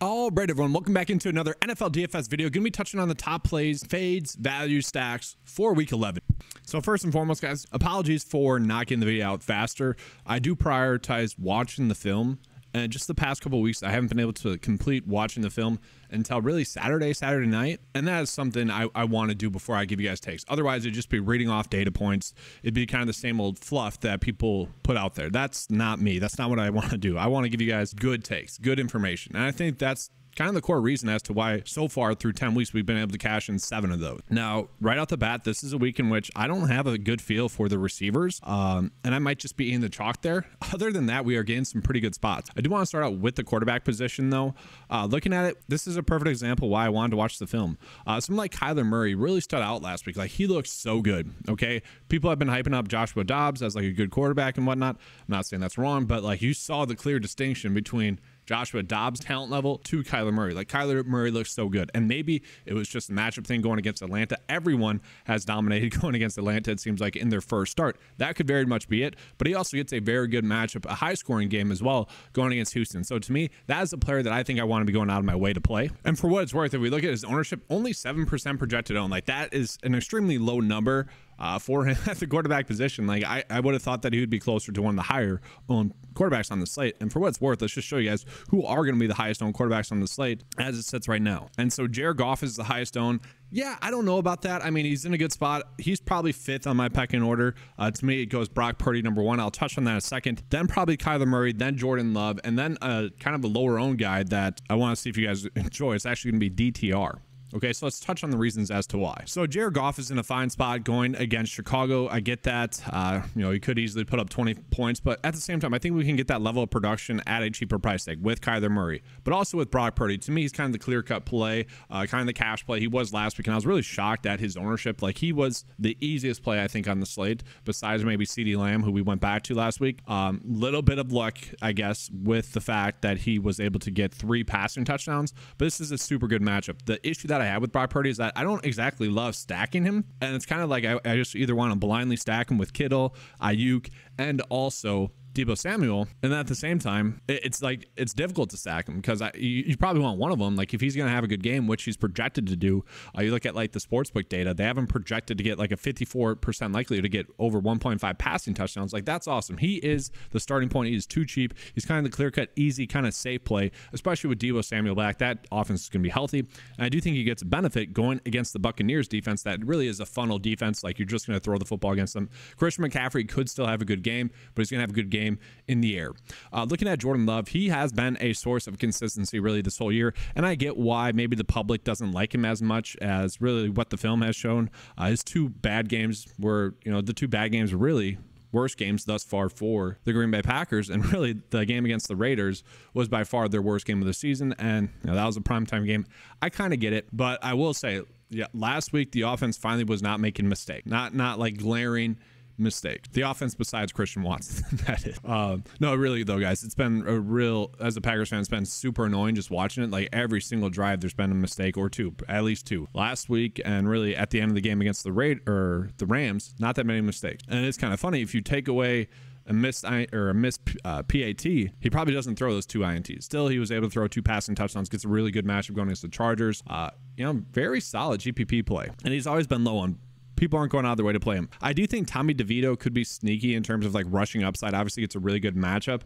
All right, everyone, welcome back into another NFL DFS video. Gonna be touching on the top plays, fades, value stacks for week 11. So first and foremost, guys, apologies for not getting the video out faster. I do prioritize watching the film, and just the past couple of weeks, I haven't been able to complete watching the film until really Saturday night. And that is something I want to do before I give you guys takes. Otherwise, it'd just be reading off data points. It'd be kind of the same old fluff that people put out there. That's not me. That's not what I want to do. I want to give you guys good takes, good information. And I think that's kind of the core reason as to why so far through 10 weeks we've been able to cash in 7 of those. Now, right off the bat, this is a week in which I don't have a good feel for the receivers, and I might just be eating the chalk there. Other than that, we are getting some pretty good spots. I do want to start out with the quarterback position, though. Looking at it, this is a perfect example why I wanted to watch the film. Someone like Kyler Murray really stood out last week. Like, he looks so good, okay? People have been hyping up Joshua Dobbs as like a good quarterback and whatnot. I'm not saying that's wrong, but like, you saw the clear distinction between Joshua Dobbs' talent level to Kyler Murray. Like, Kyler Murray looks so good. And maybe it was just a matchup thing going against Atlanta. Everyone has dominated going against Atlanta, it seems like, in their first start. That could very much be it. But he also gets a very good matchup, a high-scoring game as well, going against Houston. So to me, that is a player that I think I want to be going out of my way to play. And for what it's worth, if we look at his ownership, only 7% projected own. Like, that is an extremely low number for him at the quarterback position. Like, I would have thought that he would be closer to one of the higher owned quarterbacks on the slate. And for what it's worth, let's just show you guys who are going to be the highest owned quarterbacks on the slate as it sits right now. And so Jared Goff is the highest owned. Yeah, I don't know about that. I mean, he's in a good spot. He's probably 5th on my pecking order. To me, it goes Brock Purdy number 1. I'll touch on that in a second. Then probably Kyler Murray, then Jordan Love, and then kind of a lower owned guy that I want to see if you guys enjoy. It's actually going to be DTR. Okay, so let's touch on the reasons as to why. So Jared Goff is in a fine spot going against Chicago. I get that. You know, he could easily put up 20 points, but at the same time, I think we can get that level of production at a cheaper price tag with Kyler Murray, but also with Brock Purdy. To me, he's kind of the clear-cut play, kind of the cash play. He was last week, and I was really shocked at his ownership. Like, he was the easiest play, I think, on the slate, besides maybe CeeDee Lamb, who we went back to last week. Little bit of luck, I guess, with the fact that he was able to get 3 passing touchdowns, but this is a super good matchup. The issue that I have with Brock Purdy is that I don't exactly love stacking him, and it's kind of like I just either want to blindly stack him with Kittle, Ayuk, and also Deebo Samuel, and then at the same time, it's like it's difficult to stack him because you probably want one of them. Like, if he's going to have a good game, which he's projected to do, you look at like the sportsbook data, they have him projected to get like a 54% likely to get over 1.5 passing touchdowns. Like, that's awesome. He is the starting point. He is too cheap. He's kind of the clear-cut, easy, kind of safe play, especially with Deebo Samuel back. That offense is going to be healthy, and I do think he gets a benefit going against the Buccaneers defense that really is a funnel defense. Like, you're just going to throw the football against them. Christian McCaffrey could still have a good game, but he's going to have a good game in the air. Looking at Jordan Love, he has been a source of consistency really this whole year, and I get why maybe the public doesn't like him as much as really what the film has shown. His 2 bad games were, you know, the 2 bad games were really worst games thus far for the Green Bay Packers, and really the game against the Raiders was by far their worst game of the season, and you know, that was a primetime game. I kind of get it, but I will say, yeah, last week the offense finally was not making mistakes, not like glaring mistake. The offense besides Christian Watson, that is. No, really though, guys, it's been a real, as a Packers fan, it's been super annoying just watching it. Like, every single drive there's been a mistake or 2, at least 2 last week, and really at the end of the game against the Rams, not that many mistakes. And it's kind of funny, if you take away a missed PAT, he probably doesn't throw those 2 INTs. Still, he was able to throw 2 passing touchdowns, gets a really good matchup going against the Chargers. You know, very solid GPP play, and he's always been low on. People aren't going out of their way to play him. I do think Tommy DeVito could be sneaky in terms of like rushing upside. Obviously, it's a really good matchup.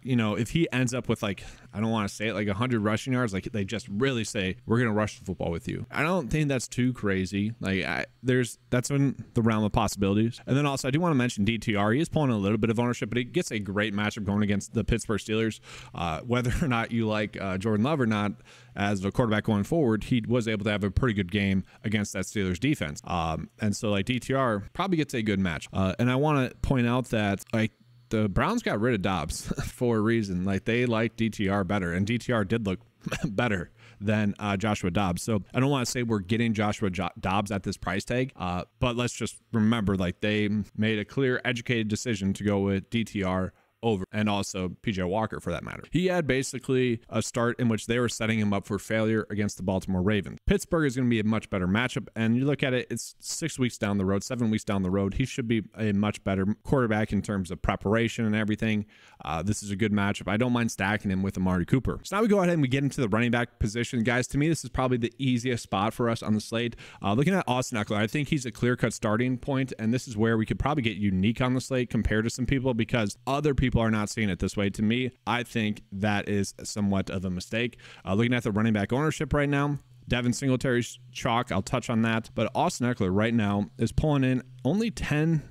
You know, if he ends up with like, I don't want to say it, like 100 rushing yards, like they just really say, we're going to rush the football with you. I don't think that's too crazy. Like, that's in the realm of possibilities. And then also, I do want to mention DTR. He is pulling a little bit of ownership, but he gets a great matchup going against the Pittsburgh Steelers. Whether or not you like Jordan Love or not as a quarterback going forward, he was able to have a pretty good game against that Steelers defense. And so like DTR probably gets a good match. And I want to point out that like the Browns got rid of Dobbs for a reason. Like, they like DTR better, and DTR did look better than Joshua Dobbs. So I don't want to say we're getting Joshua Dobbs at this price tag, but let's just remember, like, they made a clear, educated decision to go with DTR over, and also PJ Walker for that matter. He had basically a start in which they were setting him up for failure against the Baltimore Ravens. Pittsburgh is going to be a much better matchup, and you look at it, it's 6 weeks down the road, 7 weeks down the road. He should be a much better quarterback in terms of preparation and everything. This is a good matchup. I don't mind stacking him with Amari Cooper. So now we go ahead and we get into the running back position. Guys, to me, this is probably the easiest spot for us on the slate. Looking at Austin Ekeler, I think he's a clear-cut starting point, and this is where we could probably get unique on the slate compared to some people because other people are not seeing it this way. To me, I think that is somewhat of a mistake. Looking at the running back ownership right now, Devin Singletary's chalk. I'll touch on that. But Austin Ekeler right now is pulling in only 10%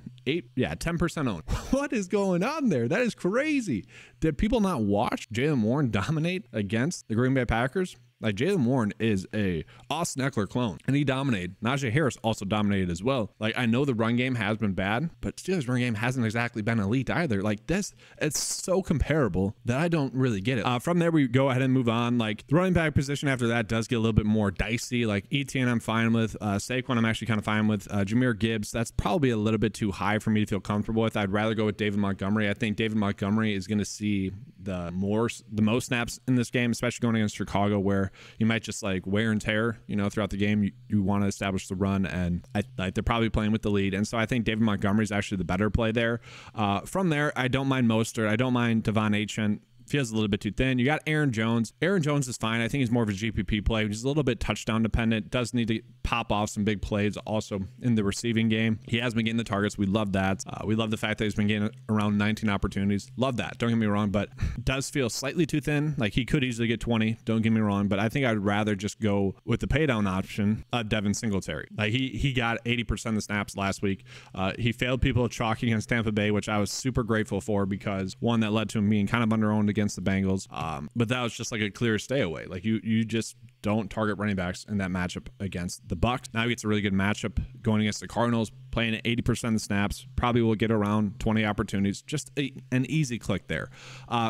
owned. What is going on there? That is crazy. Did people not watch Jaylen Warren dominate against the Green Bay Packers? Like, Jaylen Warren is a Austin Ekeler clone, and he dominated. Najee Harris also dominated as well. Like, I know the run game has been bad, but Steelers' run game hasn't exactly been elite either. Like, this, it's so comparable that I don't really get it. From there, we go ahead and move on. Like, the running back position after that does get a little bit more dicey. Like, ETN, I'm fine with. Saquon, I'm actually kind of fine with. Jahmyr Gibbs, that's probably a little bit too high for me to feel comfortable with. I'd rather go with David Montgomery. I think David Montgomery is going to see the most snaps in this game, especially going against Chicago, where you might just like wear and tear, throughout the game. You want to establish the run, and they're probably playing with the lead. And so I think David Montgomery is actually the better play there. From there, I don't mind Mostert. I don't mind Devon Achane. Feels a little bit too thin. You got Aaron Jones. Aaron Jones is fine. I think he's more of a GPP play. He's a little bit touchdown dependent. Does need to pop off some big plays also in the receiving game. He has been getting the targets. We love that. We love the fact that he's been getting around 19 opportunities. Love that. Don't get me wrong, but does feel slightly too thin. Like, he could easily get 20. Don't get me wrong, but I think I'd rather just go with the pay down option of Devin Singletary. Like, he got 80% of the snaps last week. He failed people chalking against Tampa Bay, which I was super grateful for because, one, that led to him being kind of under-owned against the Bengals. But that was just like a clear stay away. Like, you just don't target running backs in that matchup against the Bucs. Now he gets a really good matchup going against the Cardinals, playing at 80% of the snaps. Probably will get around 20 opportunities. Just an easy click there.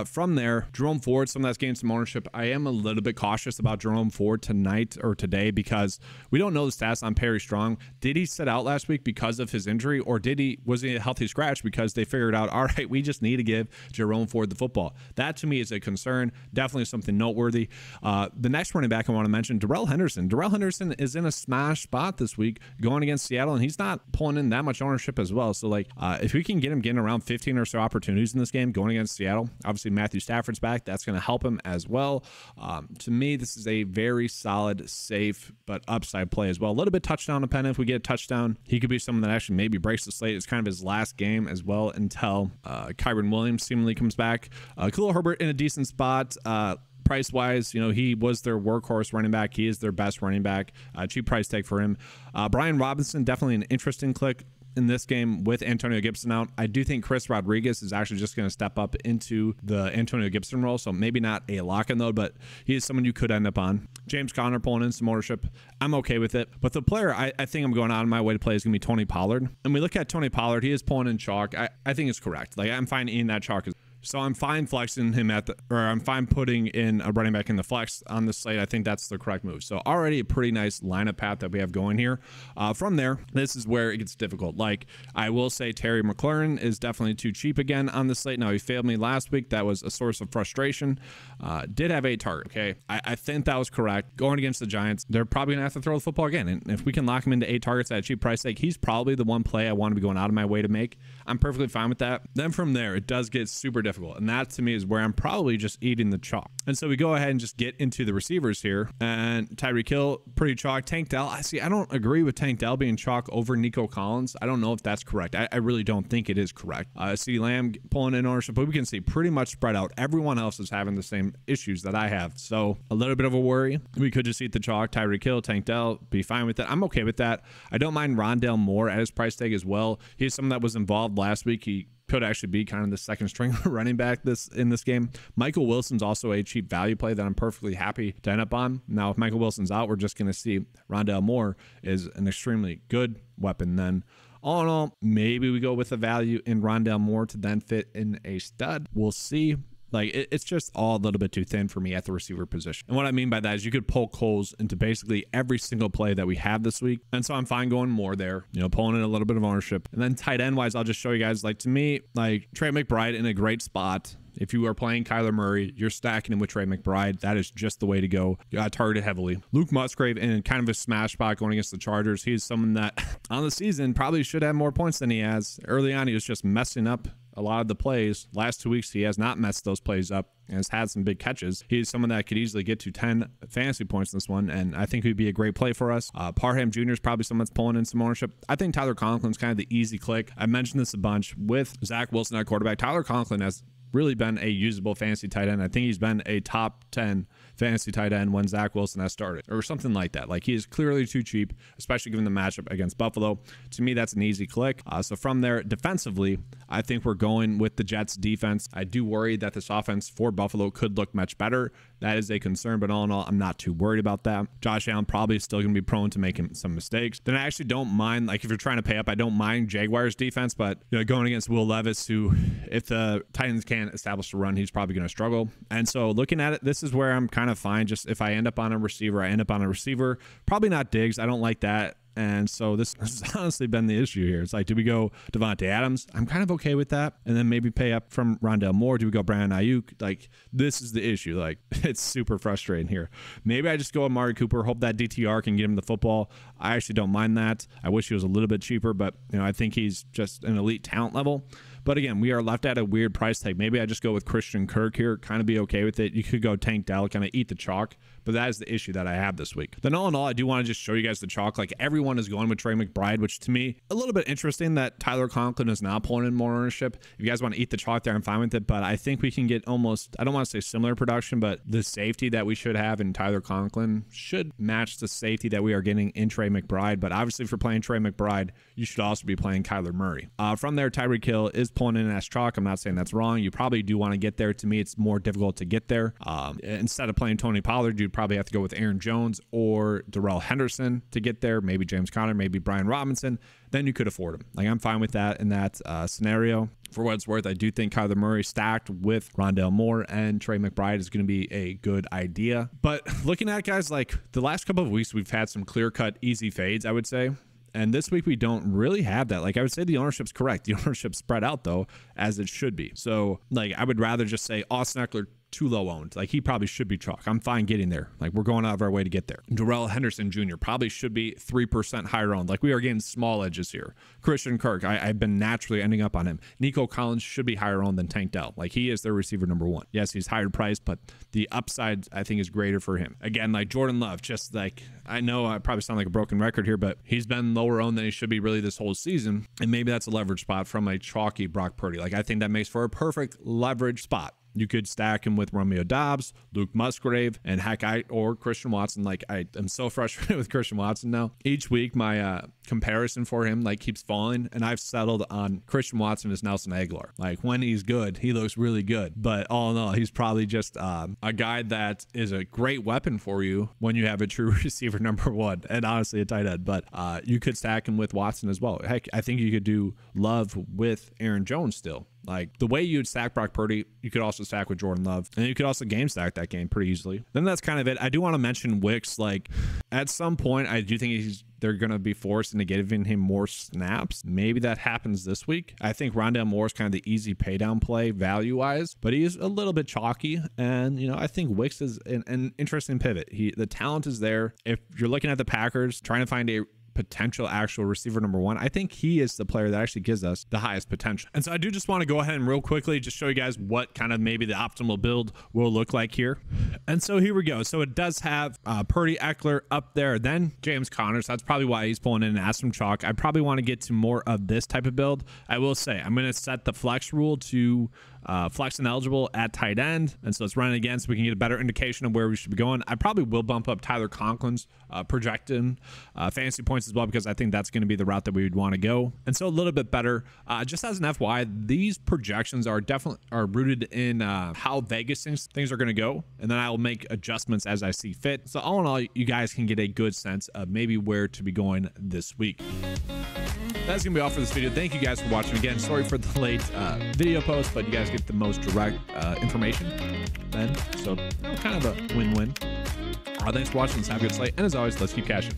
From there, Jerome Ford, some of that's gained some ownership. I am a little bit cautious about Jerome Ford tonight or today because we don't know the stats on Perry Strong. Did he sit out last week because of his injury, or was he a healthy scratch because they figured out, all right, we just need to give Jerome Ford the football? That to me is a concern. Definitely something noteworthy. The next running back I want to mention, Darrell Henderson. Darrell Henderson is in a smash spot this week going against Seattle, and he's not pulling in that much ownership as well. So, like, if we can get him getting around 15 or so opportunities in this game going against Seattle, obviously Matthew Stafford's back. That's going to help him as well. To me, this is a very solid, safe, but upside play as well. A little bit touchdown dependent. If we get a touchdown, he could be someone that actually maybe breaks the slate. It's kind of his last game as well until Kyren Williams seemingly comes back. Khalil Herbert in a decent spot. Price-wise, he was their workhorse running back. He is their best running back. Cheap price tag for him. Brian Robinson, definitely an interesting click in this game with Antonio Gibson out. I do think Chris Rodriguez is actually just going to step up into the Antonio Gibson role, so maybe not a lock and load, but he is someone you could end up on. James Conner pulling in some ownership. I'm okay with it. But the player I think I'm going out of my way to play is going to be Tony Pollard. And we look at Tony Pollard, he is pulling in chalk. I think it's correct. Like, I'm fine eating that chalk. So I'm fine flexing him I'm fine putting in a running back in the flex on the slate. I think that's the correct move. So already a pretty nice lineup path that we have going here. From there, this is where it gets difficult. Like, I will say Terry McLaurin is definitely too cheap again on the slate. Now, he failed me last week. That was a source of frustration. Did have 8 targets. Okay, I think that was correct. Going against the Giants, they're probably going to have to throw the football again. And if we can lock him into 8 targets at a cheap price tag, he's probably the one play I want to be going out of my way to make. I'm perfectly fine with that. Then from there, it does get super difficult. And that to me is where I'm probably just eating the chalk. And so we go ahead and just get into the receivers here. And Tyreek Hill, pretty chalk. Tank Dell, I don't agree with Tank Dell being chalk over Nico Collins. I don't know if that's correct. I really don't think it is correct. CeeDee Lamb pulling in ownership, but we can see pretty much spread out. Everyone else is having the same issues that I have. So a little bit of a worry. We could just eat the chalk. Tyreek Hill, Tank Dell, be fine with that. I'm okay with that. I don't mind Rondale Moore at his price tag as well. He's someone that was involved last week. He could actually be kind of the second string running back in this game. Michael Wilson's also a cheap value play that I'm perfectly happy to end up on. Now, if Michael Wilson's out, we're just going to see Rondale Moore is an extremely good weapon then. All in all, maybe we go with a value in Rondale Moore to then fit in a stud. We'll see. Like it's just all a little bit too thin for me at the receiver position. And what I mean by that is you could pull Coles into basically every single play that we have this week. And so I'm fine going more there, you know, pulling in a little bit of ownership. And then tight end wise, I'll just show you guys, like to me, like Trey McBride in a great spot. If you are playing Kyler Murray, you're stacking him with Trey McBride. That is just the way to go. Targeted heavily. Luke Musgrave in kind of a smash spot going against the Chargers. He's someone that on the season probably should have more points than he has. Early on, he was just messing up a lot of the plays. Last 2 weeks, he has not messed those plays up and has had some big catches. He's someone that could easily get to 10 fantasy points in this one, and I think he'd be a great play for us. Parham Jr. is probably someone that's pulling in some ownership. I think Tyler Conklin's kind of the easy click. I mentioned this a bunch with Zach Wilson at quarterback. Tyler Conklin has really been a usable fantasy tight end. I think he's been a top 10 fantasy tight end when Zach Wilson has started or something like that. Like he is clearly too cheap, especially given the matchup against Buffalo. To me, that's an easy click. So from there, defensively, I think we're going with the Jets defense. I do worry that this offense for Buffalo could look much better. That is a concern, but all in all, I'm not too worried about that. Josh Allen probably still going to be prone to making some mistakes. Then I actually don't mind, like if you're trying to pay up, I don't mind Jaguars defense, but you know, going against Will Levis, who if the Titans can't establish a run, he's probably going to struggle. And so looking at it, this is where I'm kind of fine. Just if I end up on a receiver, I end up on a receiver. Probably not Diggs. I don't like that. And so this has honestly been the issue here. It's like, do we go Devontae Adams? I'm kind of okay with that. And then maybe pay up from Rondale Moore. Do we go Brandon Ayuk? Like, this is the issue. Like, it's super frustrating here. Maybe I just go Amari Cooper, hope that DTR can get him the football. I actually don't mind that. I wish he was a little bit cheaper, but, you know, I think he's just an elite talent level. But again, we are left at a weird price tag. Maybe I just go with Christian Kirk here, kind of be okay with it. You could go Tank Dell, kind of eat the chalk, but that is the issue that I have this week. Then all in all, I do want to just show you guys the chalk. Like everyone is going with Trey McBride, which to me, a little bit interesting that Tyler Conklin is now pulling in more ownership. If you guys want to eat the chalk there, I'm fine with it, but I think we can get almost, I don't want to say similar production, but the safety that we should have in Tyler Conklin should match the safety that we are getting in Trey McBride. But obviously if you're playing Trey McBride, you should also be playing Kyler Murray. From there, Tyreek Hill is pulling in as chalk. I'm not saying that's wrong. You probably do want to get there. To me, it's more difficult to get there. Instead of playing Tony Pollard, you'd probably have to go with Aaron Jones or Darrell Henderson to get there. Maybe James Conner, maybe Brian Robinson. Then you could afford him. Like I'm fine with that in that scenario. For what it's worth, I do think Kyler Murray stacked with Rondale Moore and Trey McBride is going to be a good idea. But looking at guys, like the last couple of weeks, we've had some clear-cut, easy fades, I would say. And this week, we don't really have that. Like, I would say the ownership's correct. The ownership's spread out, though, as it should be. So, like, I would rather just say Austin Eckler, too low owned. Like, he probably should be chalk. I'm fine getting there. Like, we're going out of our way to get there. Darrell Henderson Jr. probably should be 3% higher owned. Like, we are getting small edges here. Christian Kirk, I've been naturally ending up on him. Nico Collins should be higher owned than Tank Dell. Like, he is their receiver number one. Yes, he's higher priced, but the upside, I think, is greater for him. Again, like Jordan Love, just like, I know I probably sound like a broken record here, but he's been lower owned than he should be really this whole season. And maybe that's a leverage spot from a chalky Brock Purdy. Like, I think that makes for a perfect leverage spot. You could stack him with Romeo Doubs, Luke Musgrave, and heck, or Christian Watson. Like, I am so frustrated with Christian Watson now. Each week, my comparison for him like keeps falling, and I've settled on Christian Watson as Nelson Aguilar. Like, when he's good, he looks really good. But all in all, he's probably just a guy that is a great weapon for you when you have a true receiver number one, and honestly a tight end. But you could stack him with Watson as well. Heck, I think you could do Love with Aaron Jones still. Like, the way you'd stack Brock Purdy, you could also stack with Jordan Love. And you could also game stack that game pretty easily. Then that's kind of it. I do want to mention Wicks. Like, at some point, I do think they're going to be forced into giving him more snaps. Maybe that happens this week. I think Rondale Moore is kind of the easy pay down play value-wise, but he is a little bit chalky. And, you know, I think Wicks is an interesting pivot. The talent is there. If you're looking at the Packers, trying to find a potential actual receiver number one, I think he is the player that actually gives us the highest potential. And so I do just want to go ahead and real quickly just show you guys what kind of maybe the optimal build will look like here. And so here we go. So it does have Purdy, Eckler up there, then James Conner. So that's probably why he's pulling in as some chalk. I probably want to get to more of this type of build. I will say I'm going to set the flex rule to flex ineligible at tight end, and so it's running again so we can get a better indication of where we should be going. I probably will bump up Tyler Conklin's projected fantasy points as well, because I think that's going to be the route that we would want to go. And so a little bit better, just as an FYI, these projections are definitely rooted in how Vegas thinks things are going to go, and then I will make adjustments as I see fit. So all in all, you guys can get a good sense of maybe where to be going this week. that's gonna be all for this video. Thank you guys for watching. Again, sorry for the late video post, but you guys get the most direct information then, so kind of a win-win. Thanks for watching. Let's have a good slate, and as always, let's keep cashing.